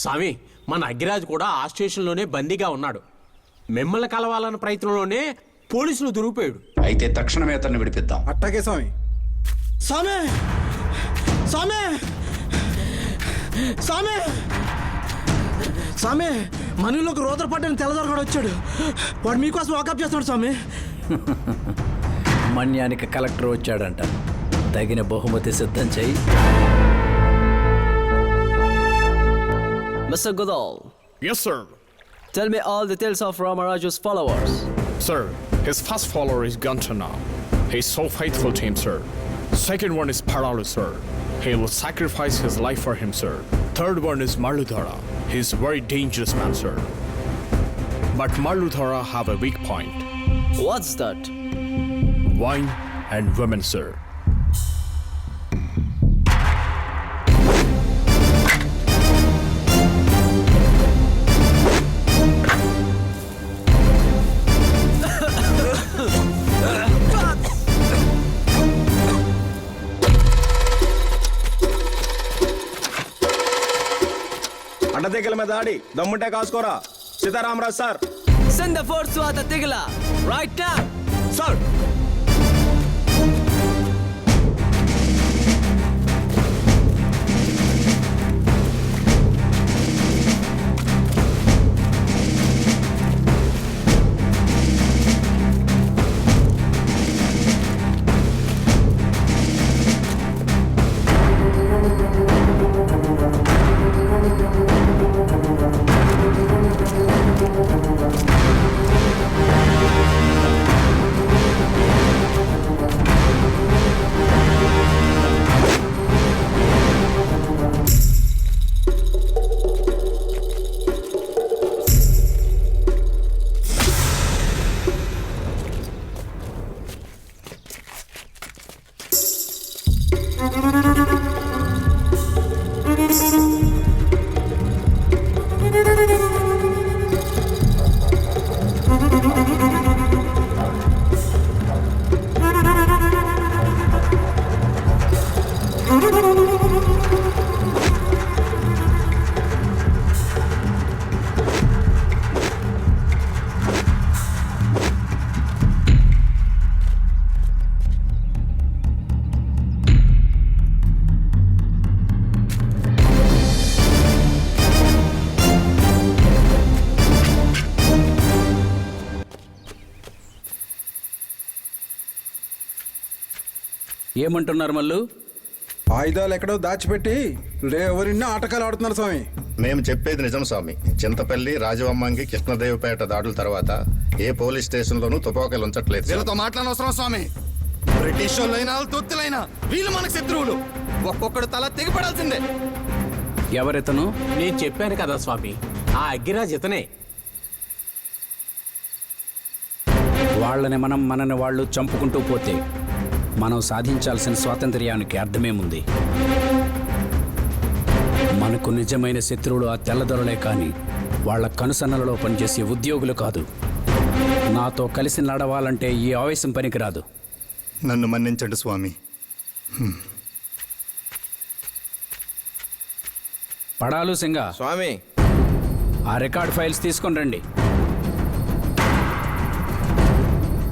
స్వామి మన అగ్గిరాజు కూడా ఆ స్టేషన్లోనే బందీగా ఉన్నాడు. మిమ్మల్ని కలవాలన్న ప్రయత్నంలోనే పోలీసులు దొరికిపోయాడు. అయితే తక్షణమే అతన్ని విడిపిద్దాం. అట్టాగే స్వామి. స్వామి స్వామి స్వామి స్వామి మనలోకి రోదరపడ్డని తెల్లదొరగాడు వచ్చాడు. వాడు మీకోసం వాకప్ చేస్తున్నాడు స్వామి. మన్యానికి కలెక్టర్ వచ్చాడంట. తగిన బహుమతి సిద్ధం చేయి. Mr. Goodall. Yes, sir. Tell me all details of Ramaraju's followers. Sir, his first follower is Gantana. He's so faithful to him, sir. Second one is Paralu, sir. He will sacrifice his life for him, sir. Third one is Marludhara. He's a very dangerous man, sir. But Marludhara have a weak point. What's that? Wine and women, sir. Addateegala మీద ఆడి దమ్ముంటే కాసుకోరా. Sitaramaraju sir. Send the force to Atatigla. Right now. Sir. ఏమంటున్నారు మల్లు? ఆయుధాలు ఎక్కడో దాచిపెట్టి ఎవరిన్నో ఆటకాలు ఆడుతున్నారు స్వామి. మేము చెప్పేది నిజం స్వామి. చింతపల్లి, రాజవమ్మంగి, కృష్ణదేవపేట దాడుల తర్వాత ఏ పోలీస్ స్టేషన్లోనూ తుపాకులు ఉంచట్లేదు. వీళ్ళతో మాట్లాడనవసరం స్వామి. బ్రిటిష్ వాళ్ళైనా తొత్తులైనా వీళ్ళు మనకు శత్రువులు. ఒక్కొక్కడు తల తెగిపడాల్సిందే. ఎవరితను? నేను చెప్పాను కదా స్వామి, ఆ అగ్గిరాజు ఇతనే. వాళ్ళని మనని వాళ్ళు చంపుకుంటూ పోతే మనం సాధించాల్సిన స్వాతంత్ర్యానికి అర్థమేముంది? మనకు నిజమైన శత్రువులు ఆ తెల్లదొరలే కానీ వాళ్ళ కనుసన్నలలో పనిచేసే ఉద్యోగులు కాదు. నాతో కలిసి నడవాలంటే ఈ ఆవేశం పనికిరాదు. నన్ను మన్నించండి స్వామి. పడాలు సింగా స్వామి ఆ రికార్డ్ ఫైల్స్ తీసుకొని రండి.